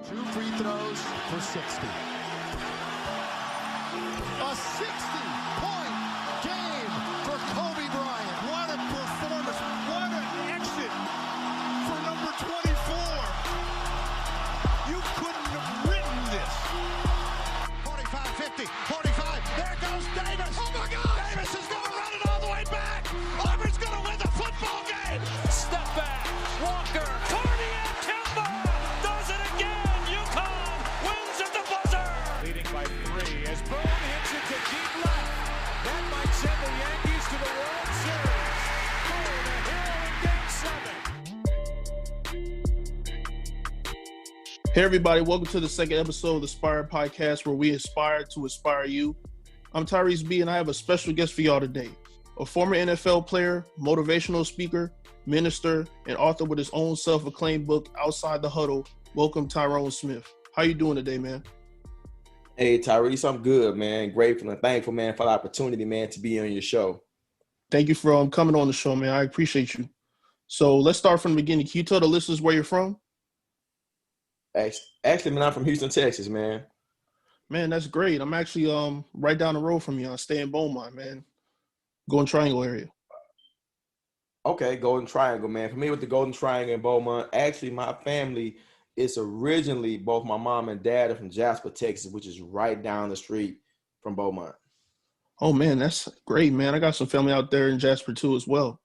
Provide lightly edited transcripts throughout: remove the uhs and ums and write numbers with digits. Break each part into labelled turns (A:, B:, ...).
A: 2 free throws for 60. A 60-point game for Kobe Bryant.
B: What a performance. What an exit for number 24. You couldn't have written this.
A: 45-50, 45. There goes Davis. Oh, my God. Davis is going to run it all the way back. Auburn's going to win the football game.
C: Step back. Walker. Cardiac Kemba does it again. UConn wins at the buzzer.
B: Leading by 3 as Boone hits it to deep left. That might send the Yankees to the World Series. Oh, the hero in Game 7.
D: Hey everybody, welcome to the second episode of the Aspire Podcast, where we aspire to inspire you. I'm Tyrese B, and I have a special guest for y'all today. A former NFL player, motivational speaker, minister, and author with his own self-acclaimed book, Outside the Huddle. Welcome, Tyrone Smith. How you doing today, man?
E: Hey, Tyrese, I'm good, man. Grateful and thankful, man, for the opportunity, man, to be on your show.
D: Thank you for coming on the show, man. I appreciate you. So let's start from the beginning. Can you tell the listeners where you're from?
E: Actually, man, I'm from Houston, Texas, man.
D: Man, that's great. I'm actually right down the road from you. I stay in Beaumont, man. Golden Triangle area.
E: Okay, Golden Triangle, man. Familiar with the Golden Triangle in Beaumont. Actually, my family is originally, both my mom and dad are from Jasper, Texas, which is right down the street from Beaumont.
D: Oh, man, that's great, man. I got some family out there in Jasper, too, as well.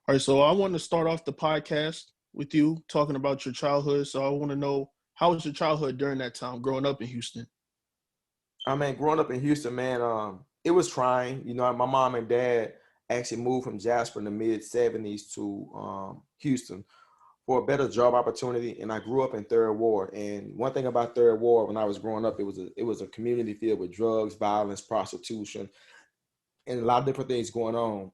D: All right, so I want to start off the podcast with you talking about your childhood. So I want to know, how was your childhood during that time, growing up in Houston?
E: I mean, growing up in Houston, man, it was trying. You know, my mom and dad actually moved from Jasper in the mid-'70s to Houston for a better job opportunity, and I grew up in Third Ward. And one thing about Third Ward, when I was growing up, it was a community filled with drugs, violence, prostitution, and a lot of different things going on.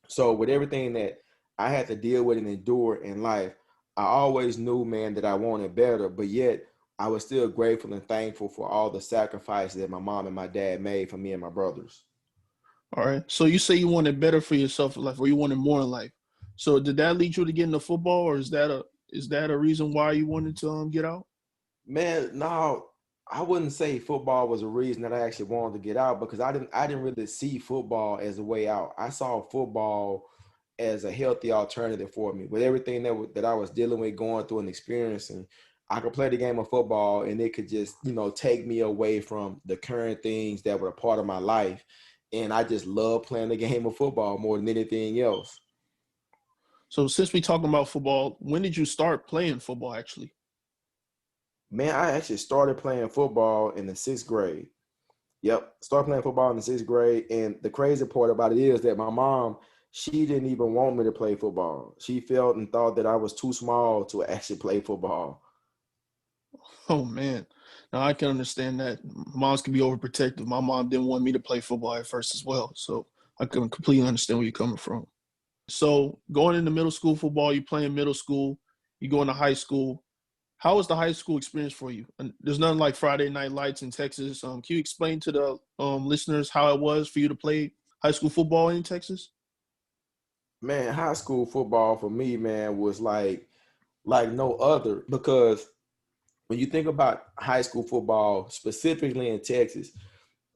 E: So with everything that I had to deal with and endure in life, I always knew, man, that I wanted better, but yet I was still grateful and thankful for all the sacrifices that my mom and my dad made for me and my brothers.
D: All right. So you say you wanted better for yourself in life, or you wanted more in life. So did that lead you to get into football, or is that a reason why you wanted to get out?
E: Man, no, I wouldn't say football was a reason that I actually wanted to get out, because I didn't really see football as a way out. I saw football as a healthy alternative for me. With everything that I was dealing with, going through and experiencing, I could play the game of football and it could just, take me away from the current things that were a part of my life. And I just love playing the game of football more than anything else.
D: So since we talking about football, when did you start playing football actually?
E: Man, I actually started playing football in the 6th grade. Yep, started playing football in the 6th grade. And the crazy part about it is that my mom, she didn't even want me to play football. She felt and thought that I was too small to actually play football.
D: Oh, man. Now, I can understand that. Moms can be overprotective. My mom didn't want me to play football at first as well. So I can completely understand where you're coming from. So going into middle school football, you play in middle school, you go into high school. How was the high school experience for you? And there's nothing like Friday Night Lights in Texas. Can you explain to the listeners how it was for you to play high school football in Texas?
E: Man, high school football for me, man, was like no other, because when you think about high school football, specifically in Texas,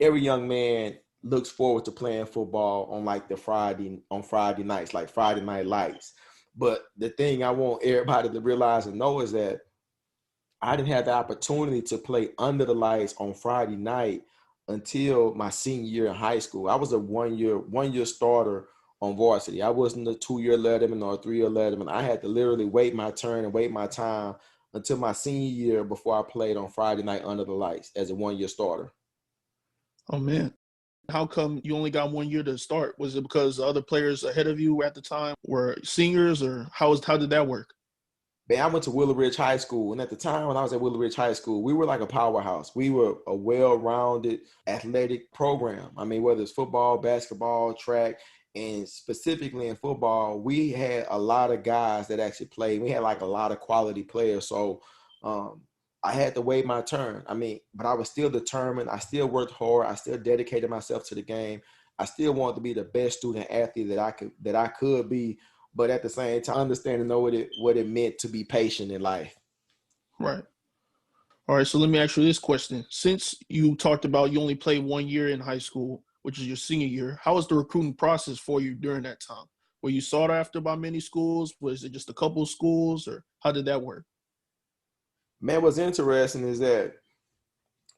E: every young man looks forward to playing football on Friday nights, like Friday Night Lights. But the thing I want everybody to realize and know is that I didn't have the opportunity to play under the lights on Friday night until my senior year in high school. I was a one-year starter on varsity. I wasn't a 2-year letterman or a 3-year letterman. I had to literally wait my turn and wait my time until my senior year before I played on Friday night under the lights as a 1-year starter.
D: Oh, man. How come you only got 1 year to start? Was it because the other players ahead of you at the time were seniors, or how did that work?
E: Man, I went to Willow Ridge High School, and at the time when I was at Willow Ridge High School, we were like a powerhouse. We were a well-rounded athletic program. I mean, whether it's football, basketball, track, and specifically in football, we had a lot of guys that actually played. We had like a lot of quality players. So I had to wait my turn. I mean, but I was still determined. I still worked hard. I still dedicated myself to the game. I still wanted to be the best student athlete that I could be. But at the same time, understand and know what it meant to be patient in life.
D: Right. All right, so let me ask you this question. Since you talked about you only played 1 year in high school, which is your senior year, how was the recruiting process for you during that time? Were you sought after by many schools? Was it just a couple of schools, or how did that work?
E: Man, what's interesting is that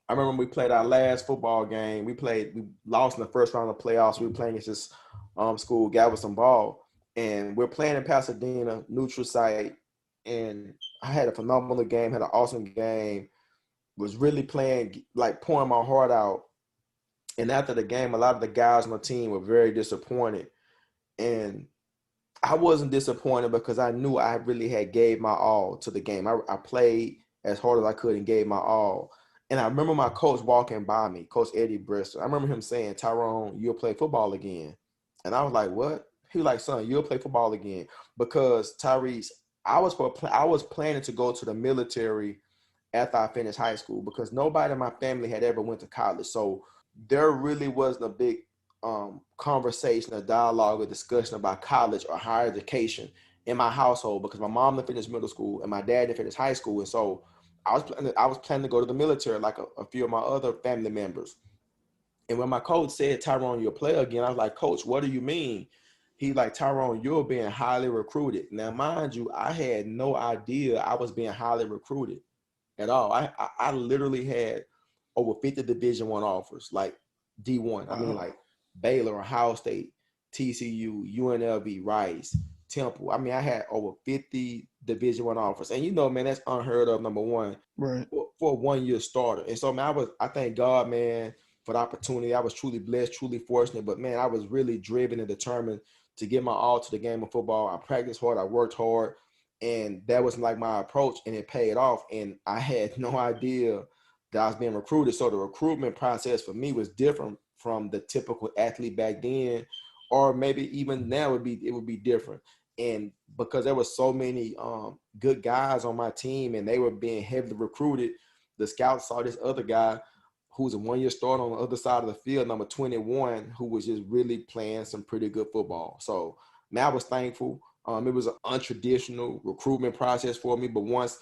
E: I remember when we played our last football game. We lost in the first round of playoffs. We were playing against this school, Galveston Ball, and we're playing in Pasadena, neutral site. And I had a phenomenal game, had an awesome game, was really playing, like pouring my heart out. And after the game, a lot of the guys on the team were very disappointed. And I wasn't disappointed because I knew I really had gave my all to the game. I played as hard as I could and gave my all. And I remember my coach walking by me, Coach Eddie Bristol. I remember him saying, "Tyrone, you'll play football again." And I was like, "What?" He was like, "Son, you'll play football again." Because Tyrese, I was planning to go to the military after I finished high school because nobody in my family had ever went to college. So there really wasn't a big conversation, a dialogue, or discussion about college or higher education in my household because my mom didn't finish middle school and my dad didn't finish high school. And so I was planning to go to the military like a few of my other family members. And when my coach said, "Tyrone, you'll play again," I was like, "Coach, what do you mean?" He's like, "Tyrone, you're being highly recruited." Now, mind you, I had no idea I was being highly recruited at all. I literally had over 50 Division I offers, like D1. I mean, like Baylor, Ohio State, TCU, UNLV, Rice, Temple. I mean, I had over 50 Division I offers. And man, that's unheard of, number one,
D: Right.
E: for a 1 year starter. And so, man, I thank God, man, for the opportunity. I was truly blessed, truly fortunate. But, man, I was really driven and determined to give my all to the game of football. I practiced hard. I worked hard. And that was like my approach, and it paid off. And I had no idea that I was being recruited. So the recruitment process for me was different from the typical athlete back then, or maybe even now it would be different. And because there were so many good guys on my team and they were being heavily recruited, the scouts saw this other guy who was a 1 year starter on the other side of the field, number 21, who was just really playing some pretty good football. So now I was thankful. It was an untraditional recruitment process for me, but once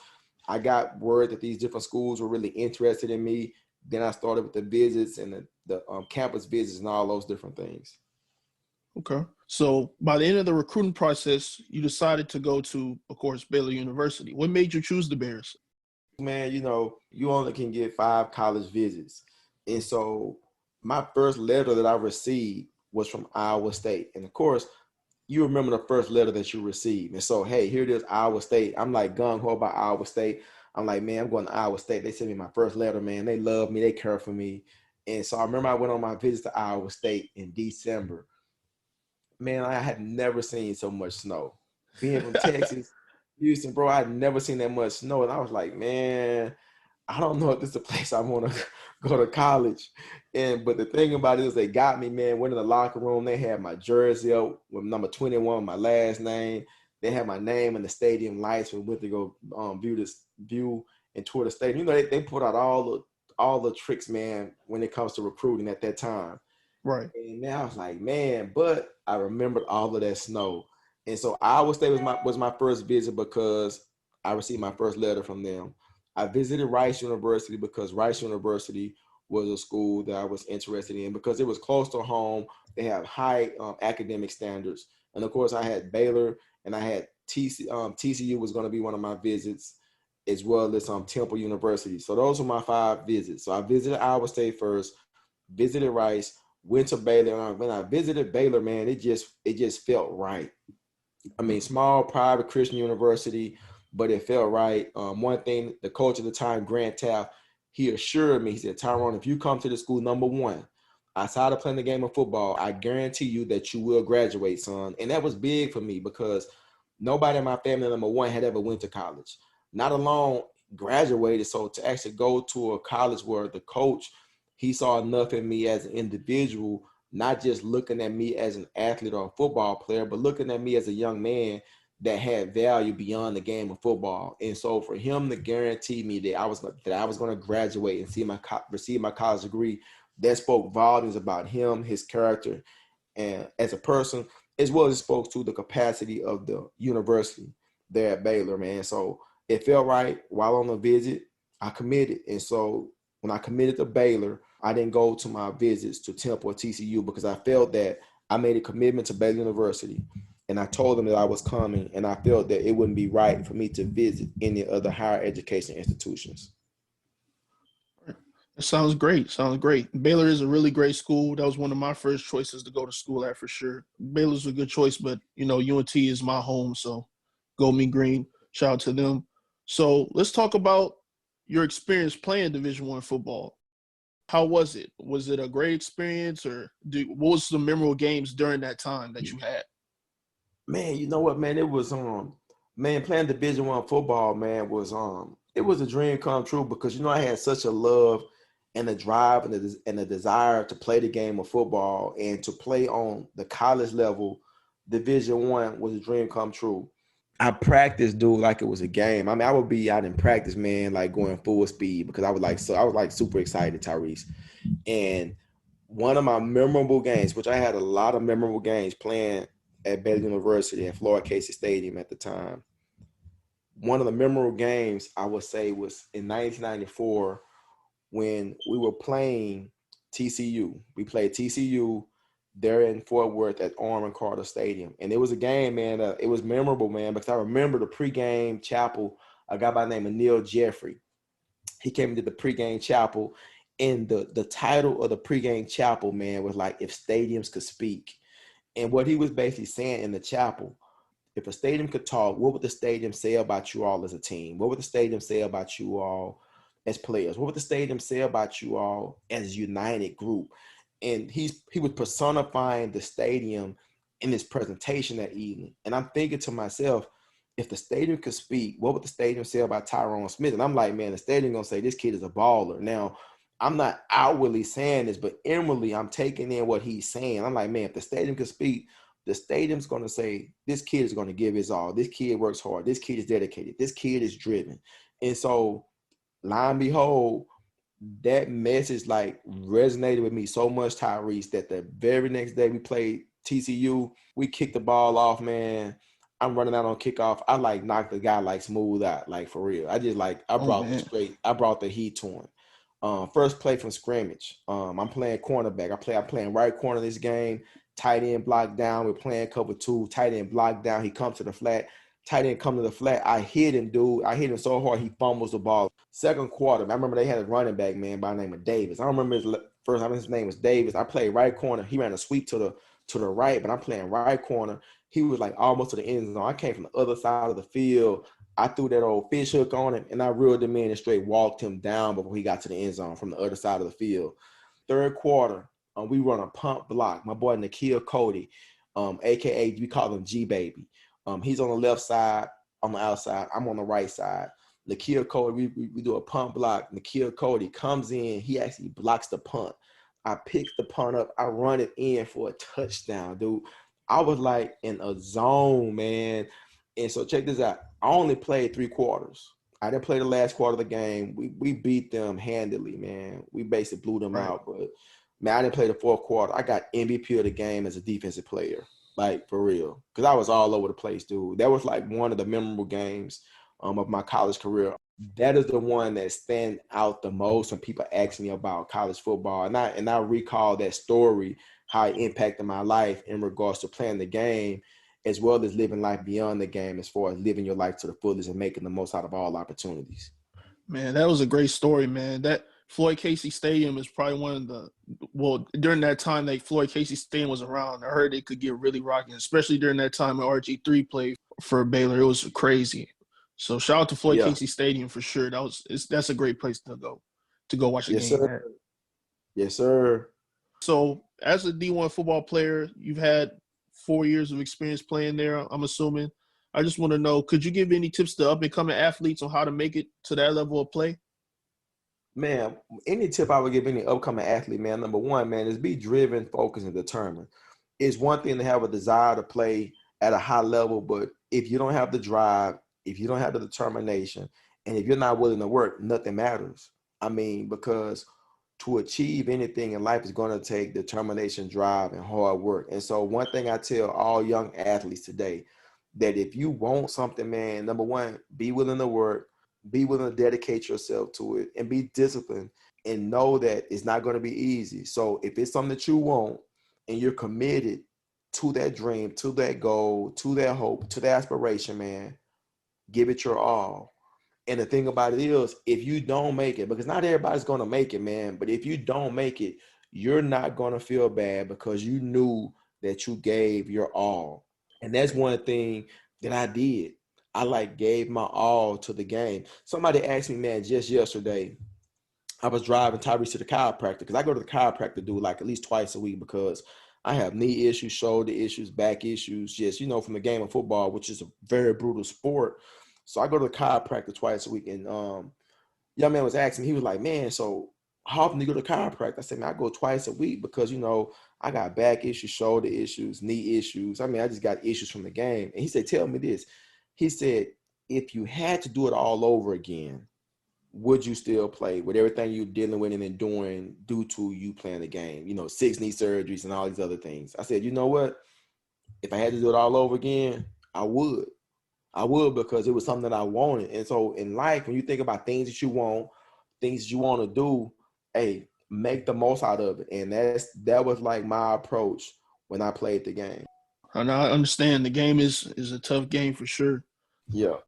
E: I got word that these different schools were really interested in me, then I started with the visits and the campus visits and all those different things.
D: Okay. So by the end of the recruiting process, you decided to go to, of course, Baylor University. What made you choose the Bears?
E: Man, you only can get 5 college visits. And so my first letter that I received was from Iowa State. And of course, you remember the first letter that you received. And so, hey, here it is, Iowa State. I'm like gung-ho about Iowa State. I'm like, man, I'm going to Iowa State. They sent me my first letter, man. They love me. They care for me. And so I remember I went on my visit to Iowa State in December. Man, I had never seen so much snow. Being from Texas, Houston, bro, I had never seen that much snow. And I was like, man, I don't know if this is a place I want to go to college. But the thing about it is they got me, man. Went in the locker room. They had my jersey up with number 21, my last name. They had my name in the stadium lights. We went to go view and tour the stadium. They put out all the tricks, man, when it comes to recruiting at that time.
D: Right.
E: And now I was like, man, but I remembered all of that snow. And so Iowa State was my first visit because I received my first letter from them. I visited Rice University because Rice University was a school that I was interested in because it was close to home. They have high academic standards. And of course, I had Baylor and I had TCU was going to be one of my visits, as well as Temple University. So those were my 5 visits. So I visited Iowa State first, visited Rice, went to Baylor. And when I visited Baylor, man, it just felt right. I mean, small private Christian university, but it felt right. One thing, the coach at the time, Grant Taft, he assured me, he said, "Tyrone, if you come to the school, number one, outside of playing the game of football, I guarantee you that you will graduate, son." And that was big for me because nobody in my family, number one, had ever went to college, not alone graduated. So to actually go to a college where the coach, he saw enough in me as an individual, not just looking at me as an athlete or a football player, but looking at me as a young man that had value beyond the game of football. And so for him to guarantee me that I was going to graduate and receive my college degree, that spoke volumes about him, his character, and as a person, as well as it spoke to the capacity of the university there at Baylor, man. So it felt right while on the visit. I committed. And so when I committed to Baylor, I didn't go to my visits to Temple or TCU because I felt that I made a commitment to Baylor University. And I told them that I was coming, and I felt that it wouldn't be right for me to visit any other higher education institutions.
D: It sounds great. Sounds great. Baylor is a really great school. That was one of my first choices to go to school at for sure. Baylor's a good choice, but UNT is my home, so go me green. Shout out to them. So let's talk about your experience playing Division I football. How was it? Was it a great experience, or what was the memorable games during that time that you had?
E: Man, you know what, man? It was man, playing Division I football, man, was it was a dream come true because I had such a love and a drive and a desire to play the game of football and to play on the college level. Division I was a dream come true. I practiced, dude, like it was a game. I mean, I would be out in practice, man, like going full speed because I was like super excited, Tyrese. And one of my memorable games, which I had a lot of memorable games playing at Baylor University and Florida Casey Stadium at the time. One of the memorable games I would say was in 1994 when we were playing TCU. We played TCU there in Fort Worth at Orman Carter Stadium. And it was a game, man. It was memorable, man, because I remember the pregame chapel, a guy by the name of Neil Jeffrey. He came into the pregame chapel, and the title of the pregame chapel, man, was like, If Stadiums Could Speak. And what he was basically saying in the chapel, if a stadium could talk, what would the stadium say about you all as a team? What would the stadium say about you all as players? What would the stadium say about you all as a united group? And he was personifying the stadium in his presentation that evening. And I'm thinking to myself, if the stadium could speak, what would the stadium say about Tyrone Smith? And I'm like, man, the stadium gonna say this kid is a baller. Now, I'm not outwardly saying this, but inwardly I'm taking in what he's saying. I'm like, man, if the stadium could speak, the stadium's gonna say this kid is gonna give his all. This kid works hard. This kid is dedicated. This kid is driven. And so, lo and behold, that message like resonated with me so much, Tyrese, that the very next day we played TCU, we kicked the ball off, man. I'm running out on kickoff. I like knocked the guy like smooth out, like for real. I just like I brought the heat to him. First play from scrimmage. I'm playing cornerback. I'm playing right corner this game. Tight end block down. We're playing cover 2. Tight end block down. He comes to the flat. Tight end come to the flat. I hit him, dude. I hit him so hard he fumbles the ball. Second quarter, I remember they had a running back, man, by the name of Davis. I don't remember his first. I mean, his name was Davis. I played right corner. He ran a sweep to the right, but I'm playing right corner. He was like almost to the end zone. I came from the other side of the field. I threw that old fish hook on him, and I reeled him in and straight walked him down before he got to the end zone from the other side of the field. Third quarter, we run a pump block. My boy Nikhil Cody, a.k.a. we call him G-Baby. He's on the left side, on the outside. I'm on the right side. Nikhil Cody, we do a punt block. Nikhil Cody comes in. He actually blocks the punt. I pick the punt up. I run it in for a touchdown, dude. I was like in a zone, man. And so check this out. I only played 3 quarters. I didn't play the last quarter of the game. We beat them handily, man. We basically blew them out. But, man, I didn't play the 4th quarter. I got MVP of the game as a defensive player. Like, for real. Because I was all over the place, dude. That was like one of the memorable games of my college career. That is the one that stands out the most when people ask me about college football. And I recall that story, how it impacted my life in regards to playing the game, as well as living life beyond the game, as far as living your life to the fullest and making the most out of all opportunities.
D: Man, that was a great story, man. That Floyd Casey Stadium is probably one of the – well, during that time that Floyd Casey Stadium was around, I heard it could get really rocking, especially during that time when RG3 played for Baylor. It was crazy. So shout out to Floyd Casey Stadium for sure. That's a great place to go watch a game.
E: Sir. Yes, sir.
D: So as a D1 football player, you've had 4 years of experience playing there, I'm assuming. I just want to know, could you give any tips to up-and-coming athletes on how to make it to that level of play?
E: Man, any tip I would give any upcoming athlete, man, number one, man, is be driven, focused, and determined. It's one thing to have a desire to play at a high level, but if you don't have the drive, if you don't have the determination, and if you're not willing to work, nothing matters. I mean, because to achieve anything in life is going to take determination, drive, and hard work. And so one thing I tell all young athletes today, that if you want something, man, number one, be willing to work. be willing to dedicate yourself to it, and be disciplined, and know that it's not going to be easy. So if it's something that you want and you're committed to that dream, to that goal, to that hope, to that aspiration, man, give it your all. And the thing about it is, if you don't make it, because not everybody's going to make it, man, but if you don't make it, you're not going to feel bad because you knew that you gave your all. And that's one thing that I did. I gave my all to the game. Somebody asked me, man, just yesterday, I was driving Tyrese to the chiropractor, because I go to the chiropractor, dude, like at least twice a week, because I have knee issues, shoulder issues, back issues, just, from the game of football, which is a very brutal sport. So I go to the chiropractor twice a week. And young man was asking me, he was like, man, so how often do you go to the chiropractor? I said, man, I go twice a week because, I got back issues, shoulder issues, knee issues. I mean, I just got issues from the game. And he said, tell me this. He said, if you had to do it all over again, would you still play with everything you're dealing with and enduring due to you playing the game? 6 knee surgeries and all these other things. I said, you know what? If I had to do it all over again, I would. Because it was something that I wanted. And so in life, when you think about things that you want, things that you want to do, hey, make the most out of it. And that was like my approach when I played the game.
D: And I understand the game is a tough game for sure.
E: Yeah.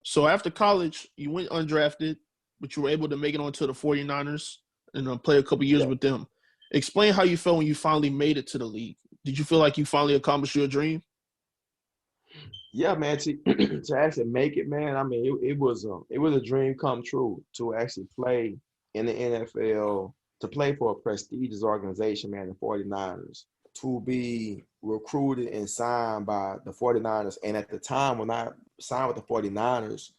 D: So after college, you went undrafted, but you were able to make it onto the 49ers and play a couple years with them. Explain how you felt when you finally made it to the league. Did you feel like you finally accomplished your dream?
E: Yeah, man. To actually make it, man. I mean, it was a dream come true to actually play in the NFL, to play for a prestigious organization, man, the 49ers, to be recruited and signed by the 49ers. And at the time when I signed with the 49ers,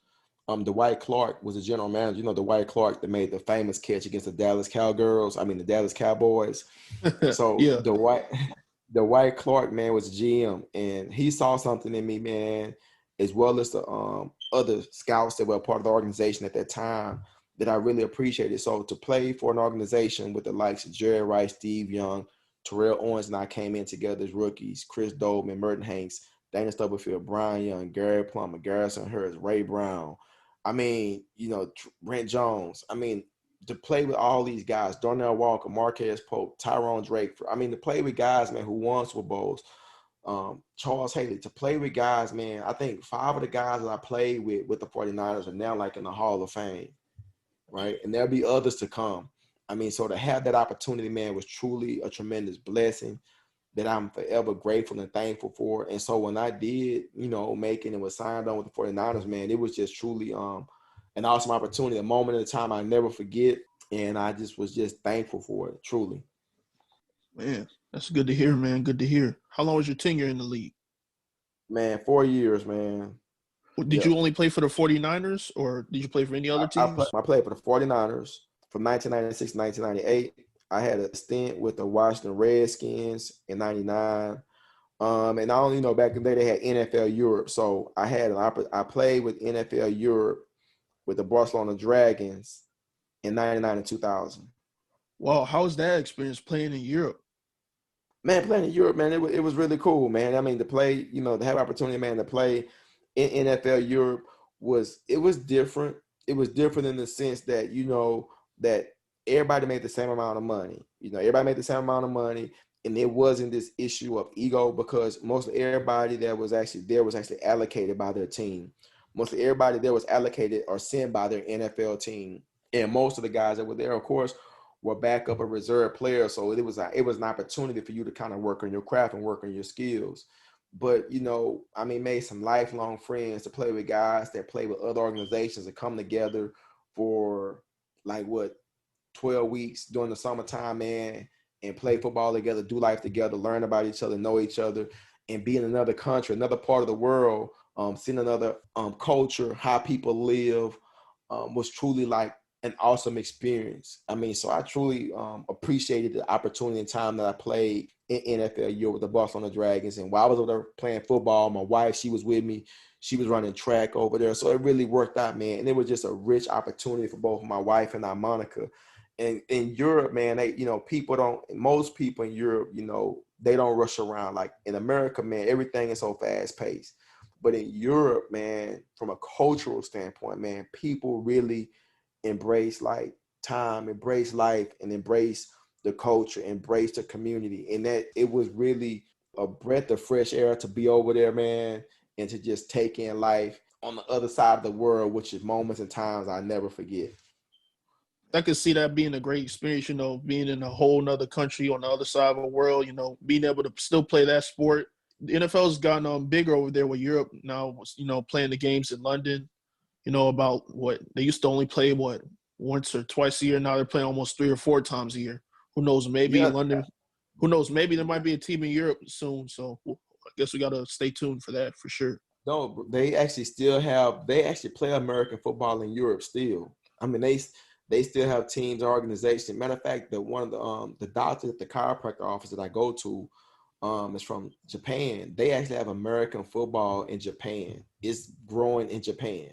E: Dwight Clark was the general manager. Dwight Clark that made the famous catch against the Dallas Cowboys. So
D: yeah.
E: Dwight Clark, man, was GM, and he saw something in me, man, as well as the other scouts that were a part of the organization at that time that I really appreciated. So to play for an organization with the likes of Jerry Rice, Steve Young, Terrell Owens, and I came in together as rookies, Chris Doleman, Merton Hanks, Dana Stubblefield, Brian Young, Gary Plummer, Garrison Hurst, Ray Brown. I mean, Brent Jones. I mean, to play with all these guys, Darnell Walker, Marquez Pope, Tyrone Drake. I mean, to play with guys, man, who won Super Bowls, Charles Haley, to play with guys, man, I think 5 of the guys that I played with the 49ers are now like in the Hall of Fame, right? And there'll be others to come. I mean, so to have that opportunity, man, was truly a tremendous blessing that I'm forever grateful and thankful for. And so when I did, make it and was signed on with the 49ers, man, it was just truly an awesome opportunity, a moment in time I never forget. And I was thankful for it, truly.
D: Man, that's good to hear, man. Good to hear. How long was your tenure in the league?
E: Man, 4 years, man.
D: Did you only play for the 49ers or did you play for any other teams?
E: I played for the 49ers from 1996 to 1998. I had a stint with the Washington Redskins in 99. And I only back in the day they had NFL Europe. So I played with NFL Europe with the Barcelona Dragons in 99 and 2000.
D: Wow, how was that experience playing in Europe?
E: Man, playing in Europe, man, it was really cool, man. I mean, to play, to have opportunity, man, to play in NFL Europe was different. It was different in the sense that, that everybody made the same amount of money. Everybody made the same amount of money, and it wasn't this issue of ego because most of everybody that was actually there was actually allocated by their team. Most of everybody there was allocated or sent by their NFL team. And most of the guys that were there, of course, were backup or reserve players. So it was an opportunity for you to kind of work on your craft and work on your skills. But, made some lifelong friends to play with guys that play with other organizations and come together for 12 weeks during the summertime, man, and play football together, do life together, learn about each other, know each other, and be in another country, another part of the world, seeing another culture, how people live, was truly like an awesome experience. I mean, so I truly appreciated the opportunity and time that I played in NFL Europe with the Barcelona Dragons. And while I was over there playing football, my wife, she was with me. She was running track over there. So it really worked out, man. And it was just a rich opportunity for both my wife and I, Monica. And in Europe, man, most people in Europe, they don't rush around. Like in America, man, everything is so fast paced. But in Europe, man, from a cultural standpoint, man, people really embrace like time, embrace life, and embrace the culture, embrace the community. And that it was really a breath of fresh air to be over there, man, and to just take in life on the other side of the world, which is moments and times I never forget.
D: I could see that being a great experience, being in a whole nother country on the other side of the world, being able to still play that sport. The NFL's gotten bigger over there with Europe now, playing the games in London, about what they used to only play, once or twice a year. Now they're playing almost 3 or 4 times a year. Who knows? Maybe
E: Yeah.
D: London, who knows? Maybe there might be a team in Europe soon. So I guess we got to stay tuned for that for sure.
E: No, they actually play American football in Europe still. I mean, they still have teams, organizations. Matter of fact, one of the doctors at the chiropractor office that I go to is from Japan. They actually have American football in Japan. It's growing in Japan.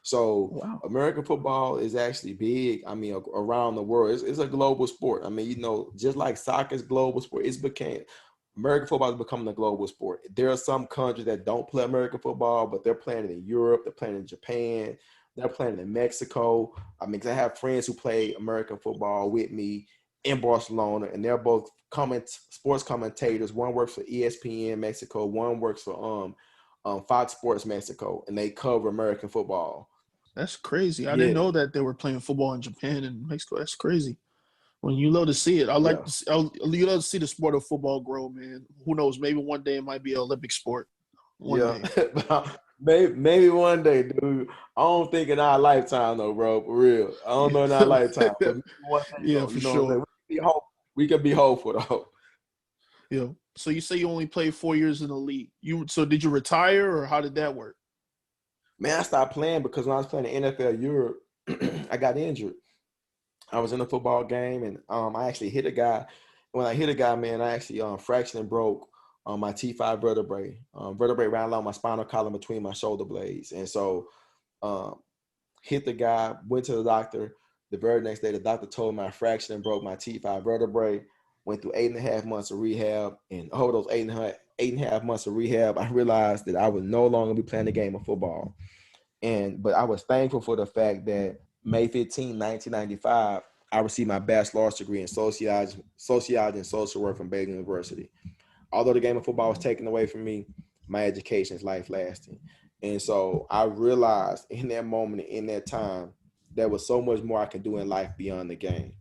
E: So
D: Wow.
E: American football is actually big. I mean, around the world, it's a global sport. I mean, just like soccer's global sport, American football is becoming a global sport. There are some countries that don't play American football, but they're playing it in Europe. They're playing it in Japan. They're playing it in Mexico. I mean, 'cause I have friends who play American football with me in Barcelona, and they're both sports commentators. One works for ESPN Mexico. One works for Fox Sports Mexico, and they cover American football.
D: That's crazy. I
E: Yeah.
D: didn't know that they were playing football in Japan and Mexico. That's crazy. When you love to see it, you love to see the sport of football grow, man. Who knows? Maybe one day it might be an Olympic sport. One day.
E: maybe one day, dude. I don't think in our lifetime, though, bro. For real, I don't know in our lifetime. But one day,
D: Yeah,
E: though,
D: for sure.
E: We can be hopeful, though.
D: Yeah. So you say you only played 4 years in the league. So did you retire, or how did that work?
E: Man, I stopped playing because when I was playing the NFL Europe, I got injured. I was in a football game, and I actually hit a guy. When I hit a guy, man, I actually fractured and broke my T5 vertebrae. Vertebrae ran along my spinal column between my shoulder blades. And so hit the guy, went to the doctor. The very next day, the doctor told me I fractured and broke my T5 vertebrae. Went through 8.5 months of rehab. And over those 8.5 months of rehab, I realized that I would no longer be playing the game of football. But I was thankful for the fact that May 15, 1995, I received my bachelor's degree in sociology and social work from Baylor University. Although the game of football was taken away from me, my education is life lasting. And so I realized in that moment, in that time, there was so much more I could do in life beyond the game.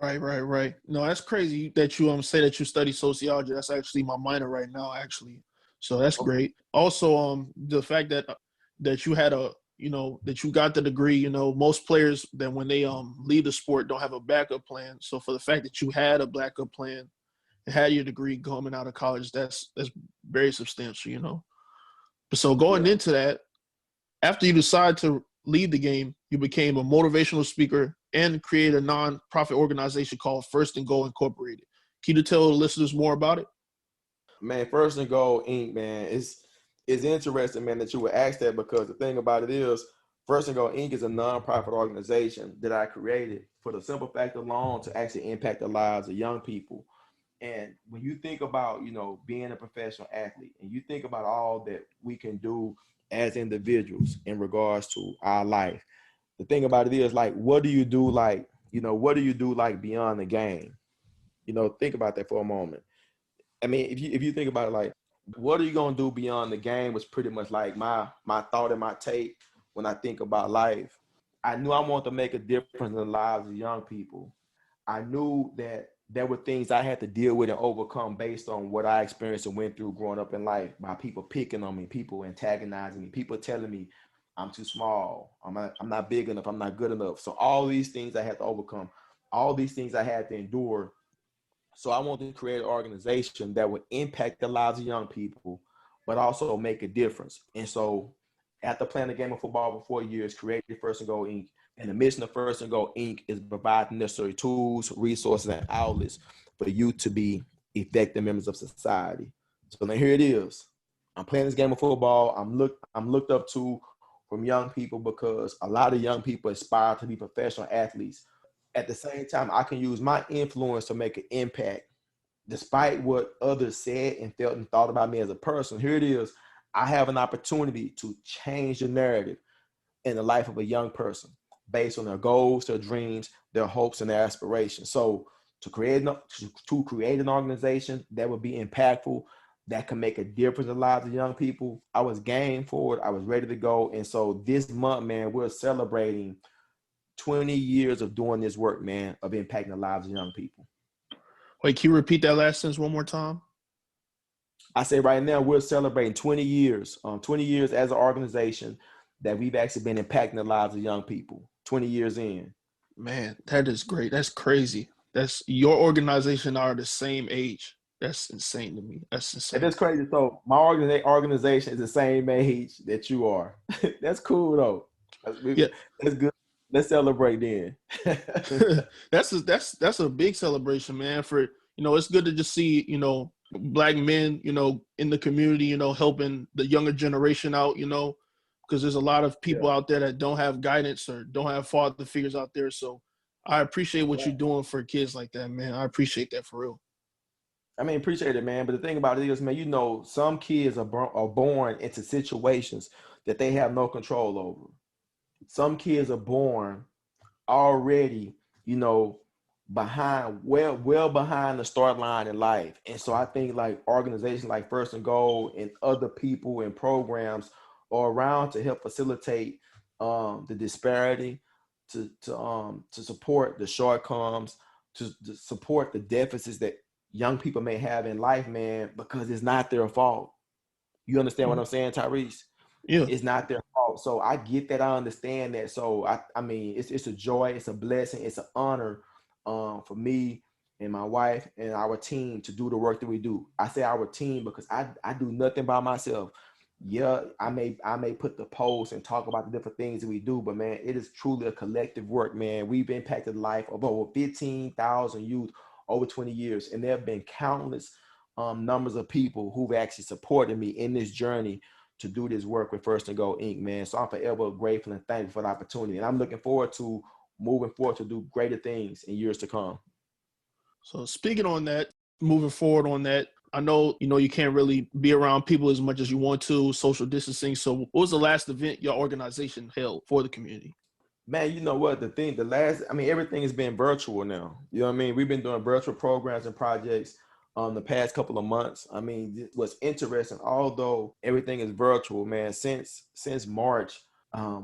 D: Right. No, that's crazy that you say that you study sociology. That's actually my minor right now, actually. So that's great. Also, the fact that you had that you got the degree. Most players that when they leave the sport don't have a backup plan. So for the fact that you had a backup plan and had your degree coming out of college, that's very substantial. So going into that, after you decide to leave the game, you became a motivational speaker and created a non-profit organization called First and Goal Incorporated. Can you tell the listeners more about it?
E: Man, First and Goal Inc., man, it's interesting, man, that you would ask that, because the thing about it is First and Goal Inc. is a non-profit organization that I created for the simple fact alone to actually impact the lives of young people. And when you think about, being a professional athlete, and you think about all that we can do as individuals in regards to our life, the thing about it is, like, what do you do, like beyond the game? Think about that for a moment. I mean, if you think about it, like, what are you gonna do beyond the game was pretty much like my thought and my take when I think about life. I knew I wanted to make a difference in the lives of young people. I knew that there were things I had to deal with and overcome based on what I experienced and went through growing up in life, by people picking on me, people antagonizing me, people telling me I'm too small, I'm not big enough, I'm not good enough. So all these things I had to overcome, all these things I had to endure. So I wanted to create an organization that would impact the lives of young people, but also make a difference. And so after playing the game of football for 4 years, created First and Goal Inc. And the mission of First and Goal Inc. is providing necessary tools, resources, and outlets for you to be effective members of society. So now here it is. I'm playing this game of football. I'm looked up to from young people, because a lot of young people aspire to be professional athletes. At the same time, I can use my influence to make an impact. Despite what others said and felt and thought about me as a person, here it is. I have an opportunity to change the narrative in the life of a young person based on their goals, their dreams, their hopes, and their aspirations. So to create an organization that would be impactful, that can make a difference in the lives of young people, I was game for it. I was ready to go. And so this month, man, we're celebrating 20 years of doing this work, man, of impacting the lives of young people.
D: Wait, can you repeat that last sentence one more time?
E: I say right now we're celebrating 20 years as an organization that we've actually been impacting the lives of young people, 20 years in.
D: Man, that is great. That's crazy. That's your organization are the same age. That's insane to me. That's insane.
E: And that's crazy. So my organization is the same age that you are. That's cool though. That's good. Let's celebrate then.
D: That's a big celebration, man. For it's good to just see Black men in the community helping the younger generation out because there's a lot of people out there that don't have guidance or don't have father figures out there. So I appreciate what you're doing for kids like that, man. I appreciate that for real.
E: I mean, appreciate it, man. But the thing about it is, man, some kids are born into situations that they have no control over. Some kids are born already, well behind the start line in life. And so I think like organizations like First and Goal and other people and programs are around to help facilitate the disparity, to support the shortcomings, to support the deficits that young people may have in life, man, because it's not their fault. You understand what I'm saying, Tyrese?
D: Yeah.
E: It's not their fault. So I get that. I understand that. So I mean, it's a joy, it's a blessing, it's an honor for me and my wife and our team to do the work that we do. I say our team because I do nothing by myself. Yeah, I may put the posts and talk about the different things that we do, but man, it is truly a collective work, man. We've impacted the life of over 15,000 youth over 20 years, and there have been countless numbers of people who've actually supported me in this journey to do this work with First and Goal Inc., man. So I'm forever grateful and thankful for the opportunity, and I'm looking forward to moving forward to do greater things in years to come.
D: So speaking on that, moving forward on that, I know, you can't really be around people as much as you want to, social distancing. So what was the last event your organization held for the community?
E: Man, you know what? Everything has been virtual now. You know what I mean? We've been doing virtual programs and projects the past couple of months. I mean, what's interesting, although everything is virtual, man, since March,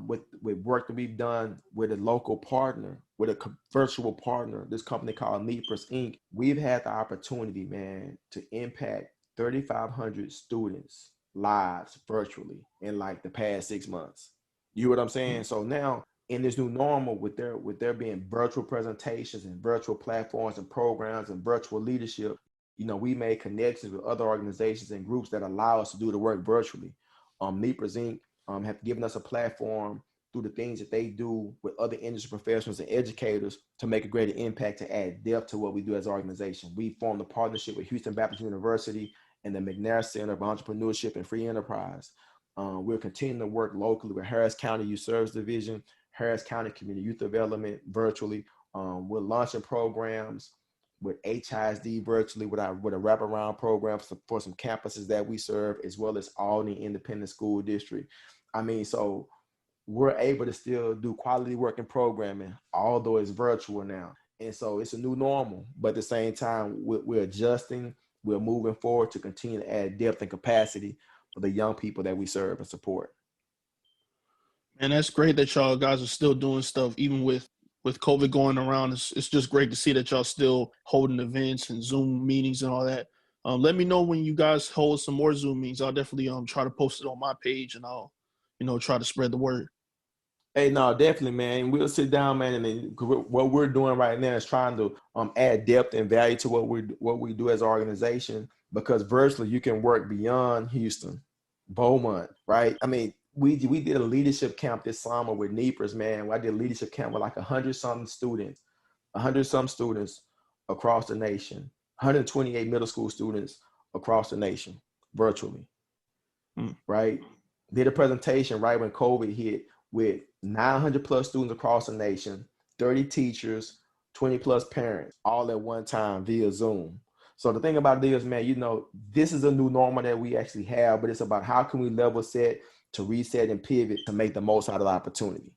E: with work that we've done with a local partner, with a virtual partner, this company called NEPRS Inc., we've had the opportunity, man, to impact 3,500 students' lives virtually in like the past 6 months. You know what I'm saying? So now in this new normal, with there being virtual presentations and virtual platforms and programs and virtual leadership, we made connections with other organizations and groups that allow us to do the work virtually. NEPRS Inc. Have given us a platform through the things that they do with other industry professionals and educators to make a greater impact, to add depth to what we do as an organization. We formed a partnership with Houston Baptist University and the McNair Center of Entrepreneurship and Free Enterprise. We're continuing to work locally with Harris County Youth Service Division, Harris County Community Youth Development virtually. We're launching programs with HISD virtually with a wraparound program for some campuses that we serve, as well as Albany Independent School District. I mean, so we're able to still do quality work and programming, although it's virtual now. And so it's a new normal, but at the same time, we're adjusting, we're moving forward to continue to add depth and capacity for the young people that we serve and support.
D: Man, that's great that y'all guys are still doing stuff, even with COVID going around. It's just great to see that y'all still holding events and Zoom meetings and all that. Let me know when you guys hold some more Zoom meetings. I'll definitely try to post it on my page, and I'll try to spread the word.
E: Hey, no, definitely, man. We'll sit down, man, and then what we're doing right now is trying to add depth and value to what we do as an organization, because virtually you can work beyond Houston, Beaumont, right? I mean, we did a leadership camp this summer with NEPRS, man. I did a leadership camp with like 100-some students across the nation, 128 middle school students across the nation, virtually, right? Did a presentation right when COVID hit with 900 plus students across the nation, 30 teachers, 20 plus parents, all at one time via Zoom. So the thing about it is, man, this is a new normal that we actually have, but it's about how can we level set to reset and pivot to make the most out of the opportunity.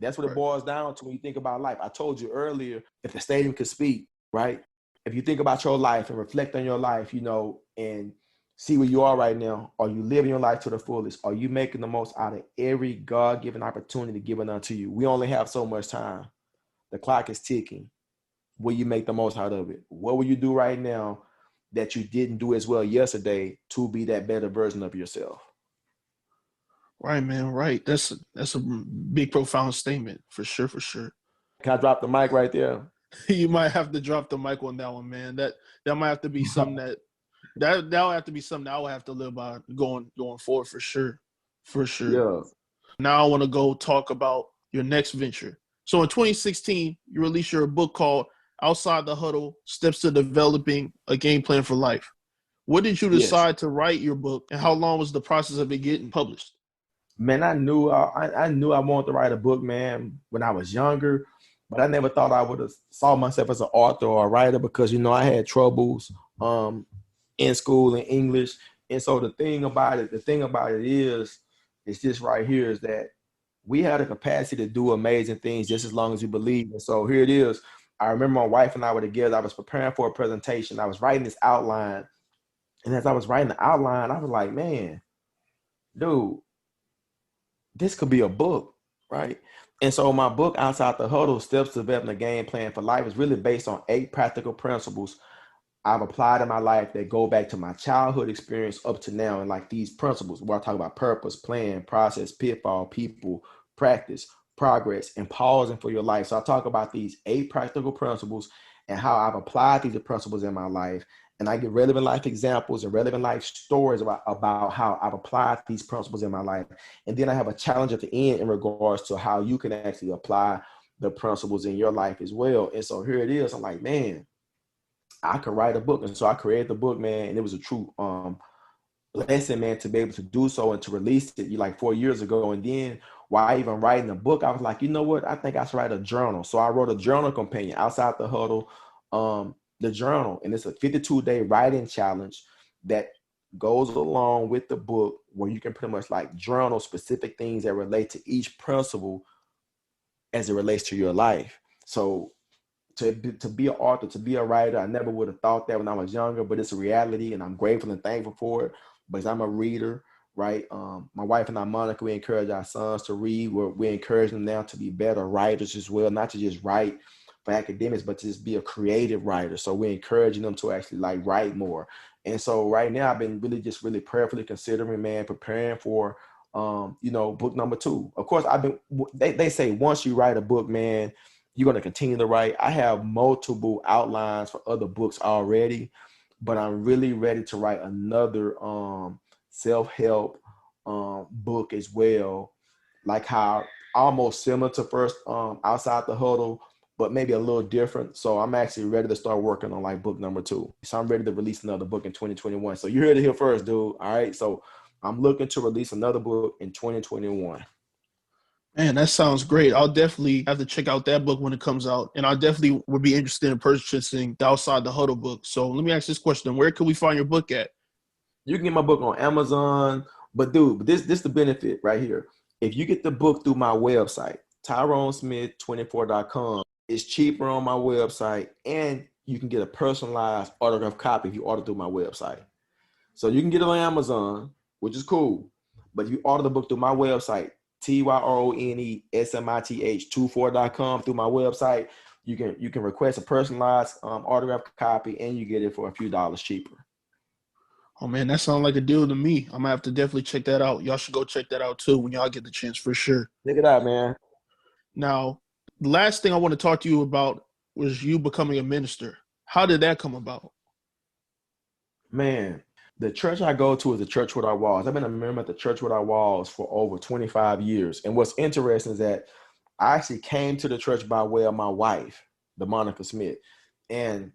E: That's what it boils down to when you think about life. I told you earlier, if the stadium could speak, right? If you think about your life and reflect on your life, and see where you are right now, are you living your life to the fullest? Are you making the most out of every God-given opportunity given unto you? We only have so much time. The clock is ticking. Will you make the most out of it? What will you do right now that you didn't do as well yesterday to be that better version of yourself?
D: Right, man. Right. That's a big, profound statement for sure. For sure.
E: Can I drop the mic right there?
D: You might have to drop the mic on that one, man. That might have to be something that'll have to be something that I will have to live by going forward for sure. For sure.
E: Yeah.
D: Now I want to go talk about your next venture. So in 2016, you released your book called Outside the Huddle: Steps to Developing a Game Plan for Life. What did you decide to write your book, and how long was the process of it getting published?
E: Man, I knew I wanted to write a book, man, when I was younger, but I never thought I would have saw myself as an author or a writer because I had troubles in school in English. And so the thing about it is this right here is that we had a capacity to do amazing things just as long as we believe. And so here it is. I remember my wife and I were together. I was preparing for a presentation. I was writing this outline. And as I was writing the outline, I was like, man, dude, this could be a book, right? And so my book, Outside the Huddle: Steps to Developing a Game Plan for Life, is really based on 8 practical principles I've applied in my life that go back to my childhood experience up to now. And like these principles, where I talk about purpose, plan, process, pitfall, people, practice, progress, and pausing for your life. So I talk about these 8 practical principles and how I've applied these principles in my life. And I give relevant life examples and relevant life stories about how I've applied these principles in my life. And then I have a challenge at the end in regards to how you can actually apply the principles in your life as well. And so here it is. I'm like, man, I could write a book. And so I created the book, man. And it was a true lesson, man, to be able to do so and to release it like 4 years ago. And then while even writing the book, I was like, you know what? I think I should write a journal. So I wrote a journal companion, Outside the Huddle, the journal. And it's a 52-day writing challenge that goes along with the book, where you can pretty much like journal specific things that relate to each principle as it relates to your life. So to be an author, to be a writer, I never would have thought that when I was younger, but it's a reality, and I'm grateful and thankful for it because I'm a reader, right? My wife and I, Monica, we encourage our sons to read. We encourage them now to be better writers as well, not to just write for academics, but to just be a creative writer. So we're encouraging them to actually like write more. And so right now I've been really prayerfully considering, man, preparing for, book number 2. Of course, they say once you write a book, man, you're going to continue to write. I have multiple outlines for other books already, but I'm really ready to write another self-help book as well, like how almost similar to first Outside the Huddle, but maybe a little different. So I'm actually ready to start working on like book number 2. So I'm ready to release another book in 2021. So you heard it here first, dude. All right. So I'm looking to release another book in 2021.
D: Man, that sounds great. I'll definitely have to check out that book when it comes out. And I definitely would be interested in purchasing the Outside the Huddle book. So let me ask this question. Where can we find your book at?
E: You can get my book on Amazon. But dude, this the benefit right here. If you get the book through my website, TyroneSmith24.com, it's cheaper on my website, and you can get a personalized autographed copy if you order through my website. So you can get it on Amazon, which is cool. But if you order the book through my website, TyroneSmith24.com, through my website, you can request a personalized autographed copy, and you get it for a few dollars cheaper.
D: Oh, man, that sounds like a deal to me. I'm going to have to definitely check that out. Y'all should go check that out, too, when y'all get the chance, for sure.
E: Check it out, man.
D: Now, the last thing I want to talk to you about was you becoming a minister. How did that come about?
E: Man, the church I go to is the Church Without Walls. I've been a member at the Church Without Walls for over 25 years. And what's interesting is that I actually came to the church by way of my wife, the Monica Smith. And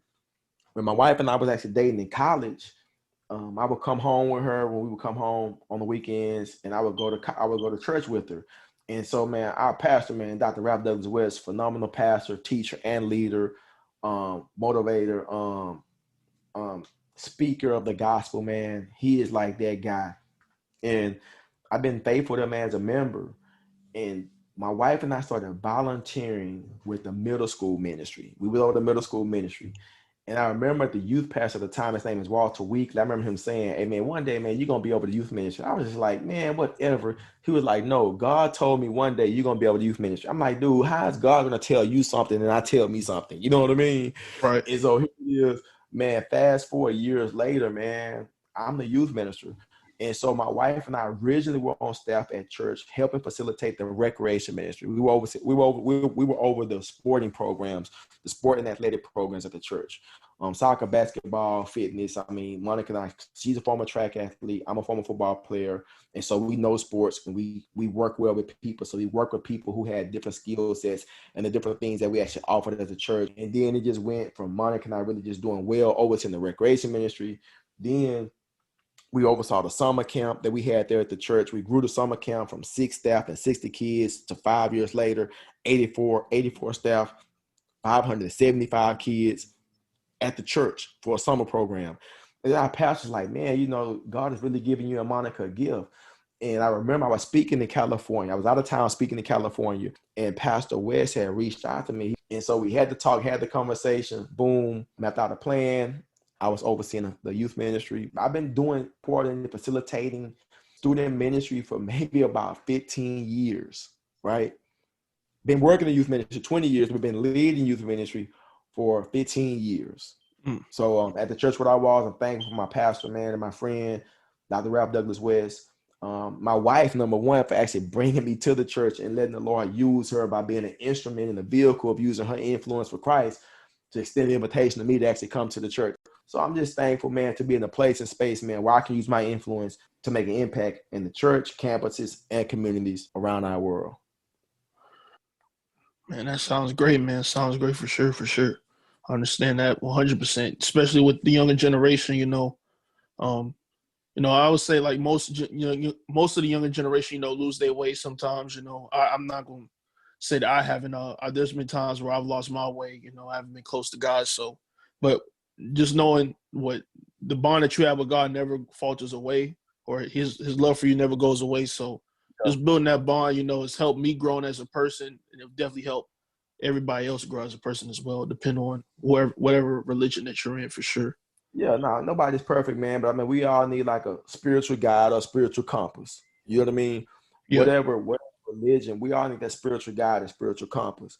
E: when my wife and I was actually dating in college, I would come home with her when we would come home on the weekends, and I would go to church with her. And so, man, our pastor, man, Dr. Ralph Douglas West, phenomenal pastor, teacher, and leader, motivator. speaker of the gospel, man. He is like that guy. And I've been faithful to him as a member. And my wife and I started volunteering with the middle school ministry. We were over the middle school ministry. And I remember the youth pastor at the time, his name is Walter Weekly. I remember him saying, hey, man, one day, man, you're going to be over the youth ministry. I was just like, man, whatever. He was like, no, God told me one day you're going to be over the youth ministry. I'm like, dude, how is God going to tell you something and I tell me something? You know what I mean?
D: Right.
E: And so here he is, man, fast forward years later, man, I'm the youth minister. And so my wife and I originally were on staff at church, helping facilitate the recreation ministry. We were over the sporting programs, the sport and athletic programs at the church. Soccer, basketball, fitness. I mean, Monica and I, she's a former track athlete. I'm a former football player. And so we know sports and we work well with people. So we work with people who had different skill sets and the different things that we actually offered as a church. And then it just went from Monica and I really just doing well over to the recreation ministry. Then we oversaw the summer camp that we had there at the church. We grew the summer camp from 6 staff and 60 kids to 5 years later, 84 staff, 575 kids at the church for a summer program. And our pastor's like, man, you know, God is really giving you and Monica a gift. And I remember I was speaking in California. I was out of town speaking in California, and Pastor West had reached out to me. And so we had to talk, had the conversation, boom, mapped out a plan. I was overseeing the youth ministry. I've been doing facilitating student ministry for maybe about 15 years, right? Been working in youth ministry 20 years. We've been leading youth ministry for 15 years. So at the church where I was, I'm thankful for my pastor, man, and my friend, Dr. Ralph Douglas West. My wife, number one, for actually bringing me to the church and letting the Lord use her by being an instrument in the vehicle of using her influence for Christ to extend the invitation to me to actually come to the church. So I'm just thankful, man, to be in a place and space, man, where I can use my influence to make an impact in the church, campuses, and communities around our world.
D: Man, that sounds great, man. Sounds great for sure, for sure. I understand that 100%, especially with the younger generation, I would say like most of the younger generation, lose their way sometimes, I'm not going to say that I haven't. There's been times where I've lost my way, I haven't been close to God. So, but just knowing what the bond that you have with God never falters away, or his love for you never goes away. So just building that bond, has helped me grow as a person, and it'll definitely help everybody else grow as a person as well, depending on whatever religion that you're in, for sure.
E: Yeah, no, nobody's perfect, man. But I mean, we all need like a spiritual guide or a spiritual compass. You know what I mean? Yeah. Whatever religion, we all need that spiritual guide and spiritual compass.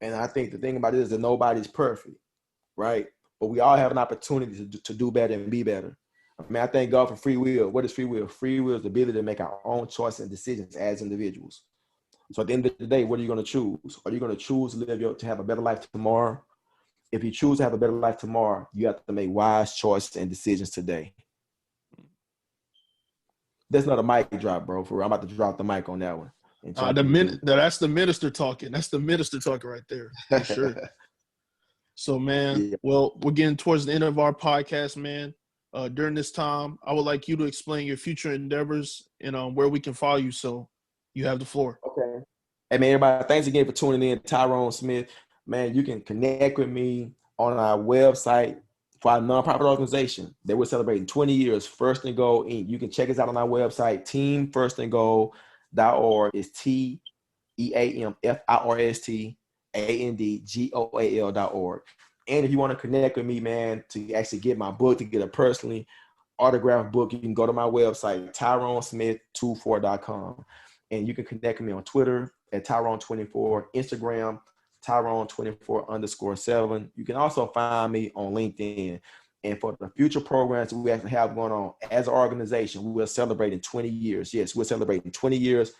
E: And I think the thing about it is that nobody's perfect, right? But we all have an opportunity to do better and be better. I mean, I thank God for free will. What is free will? Free will is the ability to make our own choices and decisions as individuals. So at the end of the day, what are you going to choose? Are you going to choose to have a better life tomorrow? If you choose to have a better life tomorrow, you have to make wise choices and decisions today. That's not a mic drop, bro. For real. I'm about to drop the mic on that one.
D: That's the minister talking. That's the minister talking right there, for sure. So, man, Well, we're getting towards the end of our podcast, man. During this time, I would like you to explain your future endeavors and where we can follow you. So you have the floor.
E: Okay. Hey, man, everybody, thanks again for tuning in. Tyrone Smith. Man, you can connect with me on our website for our nonprofit organization that we're celebrating 20 years, First and Goal Inc. You can check us out on our website, teamfirstandgoal.org. It's teamfirstandgoal.org. And if you want to connect with me, man, to actually get my book, to get a personally autographed book, you can go to my website, tyronesmith24.com. And you can connect with me on Twitter at Tyrone24, Instagram, Tyrone24_7. You can also find me on LinkedIn. And for the future programs we actually have going on as an organization, we're celebrating 20 years. Yes, we're celebrating 20 years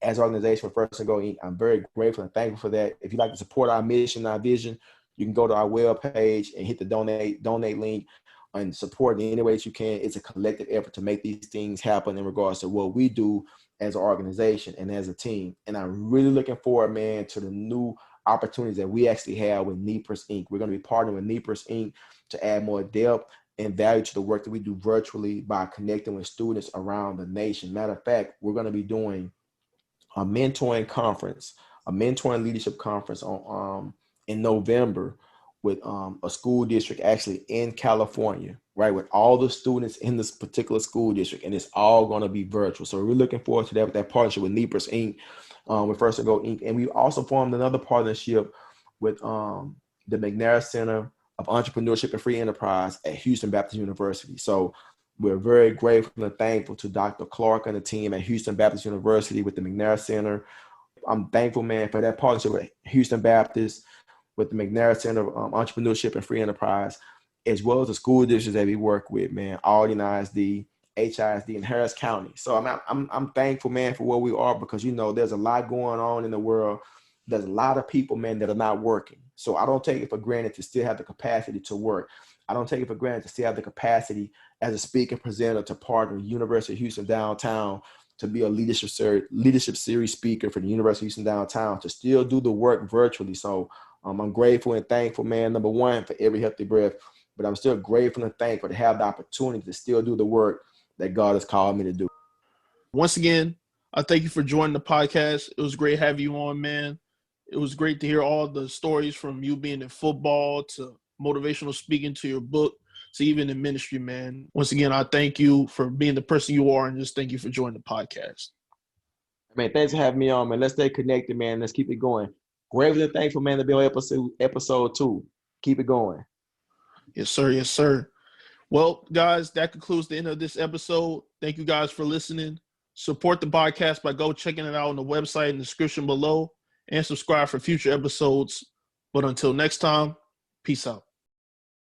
E: as an organization for First and Goal Inc. I'm very grateful and thankful for that. If you'd like to support our mission, our vision, you can go to our webpage and hit the donate link and support in any ways you can. It's a collective effort to make these things happen in regards to what we do as an organization and as a team. And I'm really looking forward, man, to the new opportunities that we actually have with NEPRS Inc. We're going to be partnering with NEPRS Inc. to add more depth and value to the work that we do virtually by connecting with students around the nation. Matter of fact, we're going to be doing a mentoring leadership conference in November, with a school district actually in California, right, with all the students in this particular school district, and it's all going to be virtual. So we're looking forward to that with that partnership with Nepers Inc., with First and Go Inc., and we also formed another partnership with the McNair Center of Entrepreneurship and Free Enterprise at Houston Baptist University. So we're very grateful and thankful to Dr. Clark and the team at Houston Baptist University with the McNair Center. I'm thankful, man, for that partnership with Houston Baptist, with the McNair Center of Entrepreneurship and Free Enterprise, as well as the school districts that we work with, man, Aldine ISD, HISD, and Harris County. So I'm thankful, man, for where we are, because, you know, there's a lot going on in the world. There's a lot of people, man, that are not working. So I don't take it for granted to still have the capacity to work. I don't take it for granted to still have the capacity as a speaker presenter to partner with University of Houston Downtown to be a leadership series speaker for the University of Houston Downtown, to still do the work virtually. So I'm grateful and thankful, man, number one, for every healthy breath, but I'm still grateful and thankful to have the opportunity to still do the work that God has called me to do.
D: Once again, I thank you for joining the podcast. It was great having you on, man. It was great to hear all the stories from you being in football to motivational speaking to your book to even in ministry, man. Once again, I thank you for being the person you are, and just thank you for joining the podcast.
E: Man, thanks for having me on, man. Let's stay connected, man. Let's keep it going. Grateful and thankful, man, to be on episode 2. Keep it going.
D: Yes, sir. Yes, sir. Well, guys, that concludes the end of this episode. Thank you guys for listening. Support the podcast by checking it out on the website in the description below, and subscribe for future episodes. But until next time, peace out.